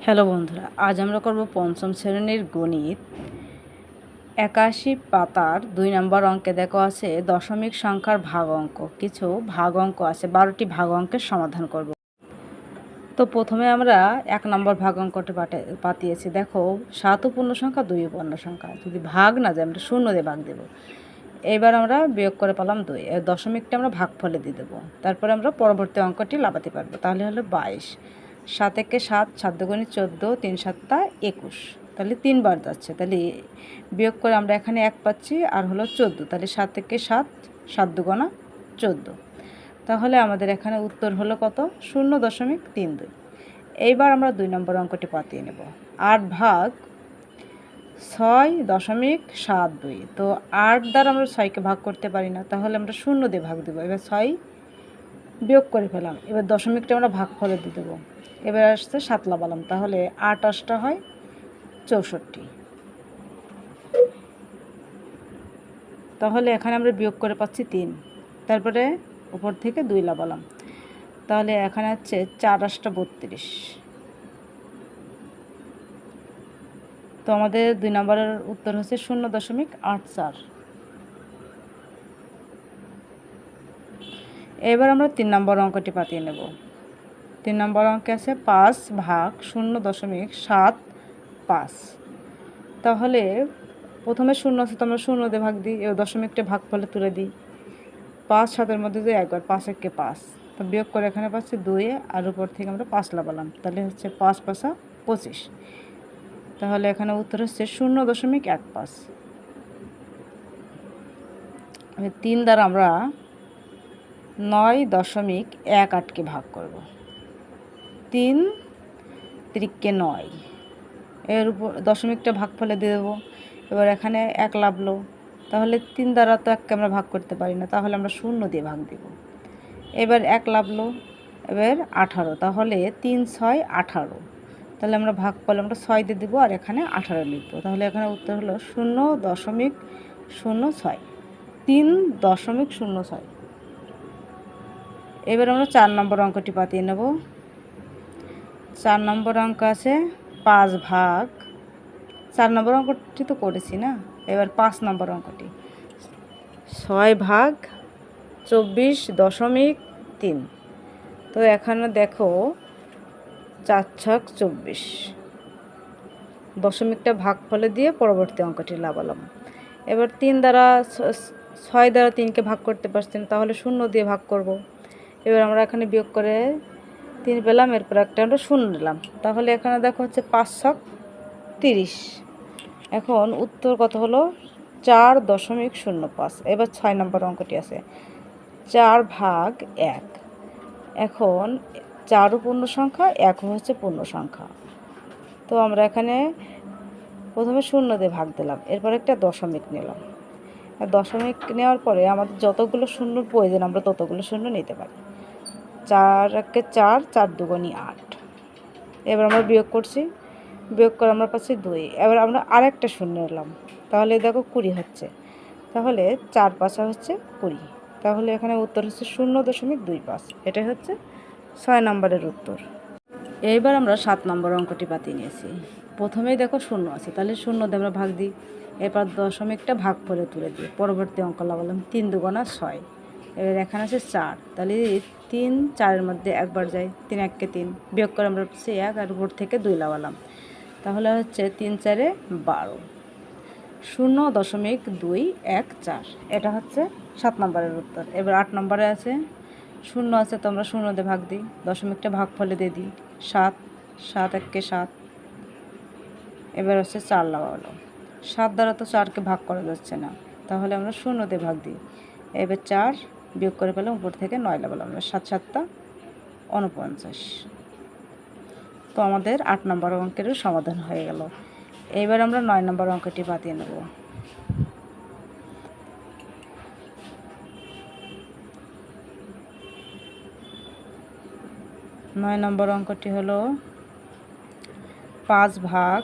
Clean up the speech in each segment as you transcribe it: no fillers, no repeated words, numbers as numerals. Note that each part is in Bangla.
হ্যালো বন্ধুরা, আজ আমরা করব পঞ্চম শ্রেণীর গণিত। ৮১ পাতার ২ নম্বর অঙ্কে দেখো আছে দশমিক সংখ্যার ভাগ অঙ্ক। কিছু ভাগ অঙ্ক আছে, ১২টি ভাগ অঙ্কের সমাধান করব। তো প্রথমে আমরা ১ নম্বর ভাগ অঙ্কটা পাতিয়েছি। দেখো ৭ ও পূর্ণ সংখ্যা, ২ ও পূর্ণ সংখ্যা। যদি ভাগ না যায় আমরা শূন্য দিয়ে ভাগ দেব। এবার আমরা বিয়োগ করে পেলাম ২, এর দশমিকটা আমরা ভাগফলে দিয়ে দেবো। তারপরে আমরা পরবর্তী অঙ্কটি লাগাতে পারবো। তাহলে হলো ২২। ৭ একে ৭, ৭ দুগুণে ১৪, ৩ ৭টা ২১। তাহলে ৩ বার যাচ্ছে। তাহলে বিয়োগ করে আমরা এখানে ১ পাচ্ছি আর হলো ১৪। তাহলে ৭ একে ৭, ৭ দুগুণা ১৪। তাহলে আমাদের এখানে উত্তর হলো কত? 0.32। এইবার আমরা ২ নম্বর অঙ্কটি পাতিয়ে নেব। ৮ ভাগ ৬.৭২। তো ৮ দ্বারা আমরা ৬কে ভাগ করতে পারি না, তাহলে আমরা ০ দিয়ে ভাগ দেবো। এবার ৬ বিয়োগ করে ফেলাম। এবার দশমিকটা আমরা ভাগফলে দিয়ে দেবো। এবার আসছে ৭ লাগালাম, তাহলে ৮ ৮টা হয় ৬৪। তাহলে এখানে আমরা বিয়োগ করে পাচ্ছি ৩। তারপরে উপর থেকে ২ লাগালাম, তাহলে এখানে হচ্ছে ৪ ৮টা ৩২। তো আমাদের ২ নম্বরের উত্তর হচ্ছে 0.84। এবার আমরা ৩ নম্বর অঙ্কটি পাতিয়ে নেব। ৩ নম্বর অঙ্কে আছে ৫ ভাগ 0.75। তাহলে প্রথমে ০ আছে, তো আমরা ০ দিয়ে ভাগ দিই। এবার দশমিকটা ভাগফলে তুলে দিই। ৫ ৭-এর মধ্যে যে একবার ৫ একে ৫, তো বিয়োগ করে এখানে পাচ্ছি ২, আর উপর থেকে আমরা ৫ লাগালাম। তাহলে হচ্ছে ৫ ৫ ২৫। তাহলে এখানে উত্তর হচ্ছে 0.15। ৩ দ্বারা আমরা ৯.18কে ভাগ করব। ৩ তিরিককে ৯, এর উপর দশমিকটা ভাগফলে দিয়ে দেবো। এবার এখানে ১ লাভলো, তাহলে ৩ দ্বারা তো ১কে আমরা ভাগ করতে পারি না, তাহলে আমরা ০ দিয়ে ভাগ দেব। এবার ১ লাভলো, এবার ১৮, তাহলে ৩ ৬ ১৮। তাহলে আমরা ভাগফলে আমরা ৬ দিয়ে দেবো আর এখানে ১৮ লিখবো। তাহলে এখানে উত্তর হলো 0.06, 3.06। এবার আমরা ৪ নম্বর অঙ্কটি পাতিয়ে নেব। ৪ নম্বর অঙ্ক আছে ৫ ভাগ, ৪ নম্বর অঙ্কটি তো করেছি না। এবার ৫ নম্বর অঙ্কটি ৬ ভাগ ২৪.৩। তো এখানে দেখো ৪ ছক ২৪। দশমিকটা ভাগফলে দিয়ে পরবর্তী অঙ্কটি লাগালাম। এবার ৩ দ্বারা ৬ দ্বারা ৩কে ভাগ করতে পারছি না, তাহলে ০ দিয়ে ভাগ করব। এবার আমরা এখানে বিয়োগ করে ৩ পেলাম, এরপর একটা আমরা ০ নিলাম। তাহলে এখানে দেখো হচ্ছে ৫ ছক ৩০। এখন উত্তর কত হলো? ৪.05। এবার ৬ নম্বর অঙ্কটি আছে ৪ ভাগ ১। এখন ৪ও পূর্ণ সংখ্যা, ১ও হচ্ছে পূর্ণ সংখ্যা। তো আমরা এখানে প্রথমে ০ দিয়ে ভাগ দিলাম, এরপর একটা দশমিক নিলাম। দশমিক নেওয়ার পরে আমাদের যতগুলো শূন্যর প্রয়োজন আমরা ততগুলো শূন্য নিতে পারি। ৪ একে ৪, ৪ দুগুণে ৮। এবার আমরা বিয়োগ করছি, বিয়োগ করে আমরা পাচ্ছি ২। এবার আমরা আরেকটা শূন্য নিলাম, তাহলে দেখো ২০ হচ্ছে। তাহলে ৪ ৫ হচ্ছে ২০। তাহলে এখানে উত্তর হচ্ছে 0.25। এটাই হচ্ছে ৬ নম্বরের উত্তর। এইবার আমরা ৭ নম্বর অঙ্কটি পাতিয়ে নিয়েছি। প্রথমেই দেখো ০ আছে, তাহলে ০ দিয়ে আমরা ভাগ দিই। এরপর দশমিকটা ভাগফলে তুলে দিই। পরবর্তী অঙ্ক লাগালাম ৩ দুগুণা ৬। এবার এখানে আছে ৪, তাহলে ৩ ৪-এর মধ্যে একবার যায়, ৩ ১কে ৩, বিয়োগ করে আমরা পাচ্ছি ১, আর উপর থেকে ২ লাগালাম। তাহলে হচ্ছে ৩ ৪-এ ১২, 0.214। এটা হচ্ছে ৭ নম্বরের উত্তর। এবার ৮ নম্বরে আছে ০ আছে, তো আমরা ০ দিয়ে ভাগ দিই। দশমিকটা ভাগফলে দিয়ে দিই। ৭ ৭ ১কে ৭। এবার হচ্ছে ৪ লাগালো। ৭ দ্বারা তো ৪কে ভাগ করা যাচ্ছে না, তাহলে আমরা ০ দিয়ে ভাগ দিই। এবার ৪ বিয়োগ করে পেলাম, উপর থেকে ৯ লাগালাম। ৭ ৭টা ৪৯। তো আমাদের ৮ নম্বর অঙ্কেরও সমাধান হয়ে গেল। এইবার আমরা ৯ নম্বর অঙ্কটি পাতিয়ে নেব। ৯ নম্বর অঙ্কটি হলো ৫ ভাগ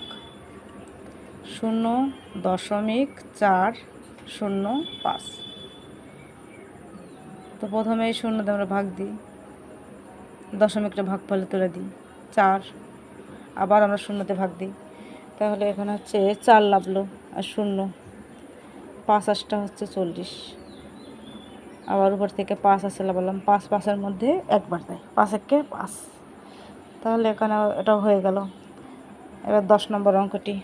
0.405। তো প্রথমে এই ০ দিয়ে আমরা ভাগ দিই, দশমিকটা ভাগফলে তুলে দিই। ৪ আবার আমরা শূন্যতে ভাগ দিই, তাহলে এখানে হচ্ছে 4 লাভলো আর শূন্য, 5 8টা হচ্ছে 40। আবার উপর থেকে 5 আছে লাগালাম, 5 5-এর মধ্যে একবার দেয়, 5 একে 5। তাহলে এখানে এটাও হয়ে গেল। এবার 10 নম্বর অঙ্কটি,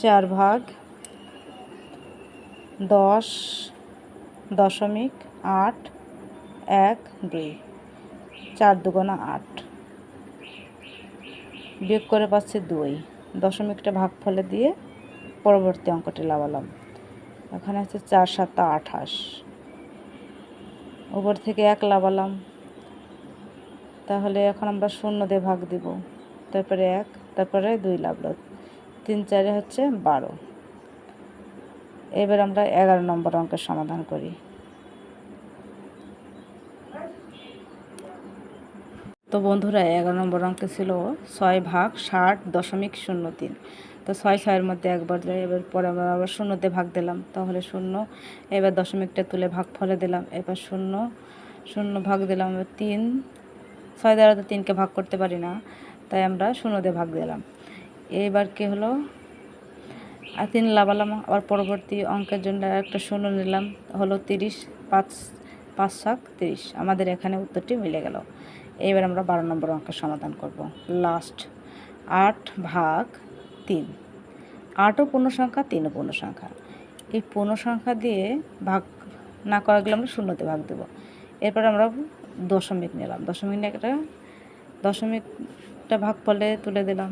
4 ভাগ 10 দশমিক 8 1 2, 4 দুগুণা 8, বিয়োগ করে পাচ্ছি 2, দশমিকটা ভাগফলে দিয়ে পরবর্তী অঙ্কটি লাগালাম। এখানে হচ্ছে 4 7 28, উপর থেকে 1 লাগালাম, তাহলে এখন আমরা শূন্য দিয়ে ভাগ দিব, তারপরে 1, তারপরে 2 লাভলো, 3 4 হচ্ছে 12। এবার আমরা 11 নম্বর অঙ্কের সমাধান করি। তো বন্ধুরা 11 নম্বর অঙ্কে ছিল 6 ভাগ 60.03। তো 6 6-এর মধ্যে একবার যায়, এবার পরে আমরা আবার শূন্যতে ভাগ দিলাম, তাহলে শূন্য, এবার দশমিকটা তুলে ভাগ ফলে দিলাম, এবার শূন্য শূন্য ভাগ দিলাম, এবার 3, 6 দ্বারা তো 3কে ভাগ করতে পারি না, তাই আমরা শূন্যতে ভাগ দিলাম। এইবার কি হলো, আর 3 লাগালাম, আবার পরবর্তী অঙ্কের জন্য একটা শূন্য নিলাম, হলো 30, 5 5 7 30। আমাদের এখানে উত্তরটি মিলে গেল। এবার আমরা 12 নম্বর অঙ্কের সমাধান করব। লাস্ট 8 ভাগ 3, 8ও পূর্ণ সংখ্যা, 3ও পূর্ণ সংখ্যা। এই পূর্ণ সংখ্যা দিয়ে ভাগ না করা গেলে আমরা শূন্যতে ভাগ দেব। এরপর আমরা দশমিক নিলাম, দশমিক নিয়ে একটা দশমিকটা ভাগ ফলে তুলে দিলাম,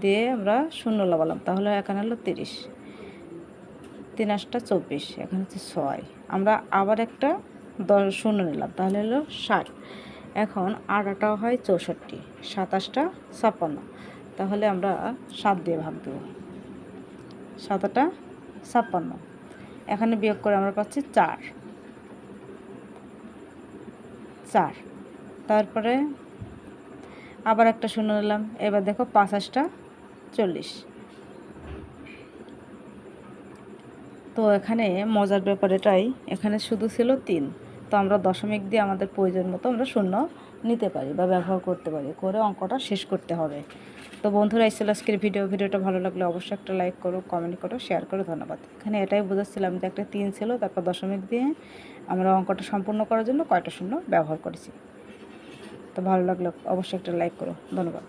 দিয়ে আমরা শূন্য লাগালাম, তাহলে এখানে হলো 30, 3 8টা 24, এখানে হচ্ছে 6। আমরা আবার একটা শূন্য নিলাম, তাহলে হলো 60। এখন 8 8টা হয় 64, 7 8টা 56, তাহলে আমরা 7 দিয়ে ভাগ দেব, 7 8টা 56। এখানে বিয়োগ করে আমরা পাচ্ছি 4। তারপরে আবার একটা শূন্য নিলাম, এবার দেখো 5 8টা 40। তো এখানে মজার ব্যাপার এটাই, এখানে শুধু ছিল 3, তো আমরা দশমিক দিয়ে আমাদের প্রয়োজন মতো আমরা শূন্য নিতে পারি বা ব্যবহার করতে পারি, করে অঙ্কটা শেষ করতে হবে। তো বন্ধুরা, এই ছিল আজকের ভিডিওটা ভালো লাগলে অবশ্যই একটা লাইক করো, কমেন্ট করো, শেয়ার করো। ধন্যবাদ। এখানে এটাই বোঝাচ্ছিলাম যে একটা 3 ছিল, তারপর দশমিক দিয়ে আমরা অঙ্কটা সম্পূর্ণ করার জন্য কয়টা শূন্য ব্যবহার করেছি। তো ভালো লাগলে অবশ্যই একটা লাইক করো। ধন্যবাদ।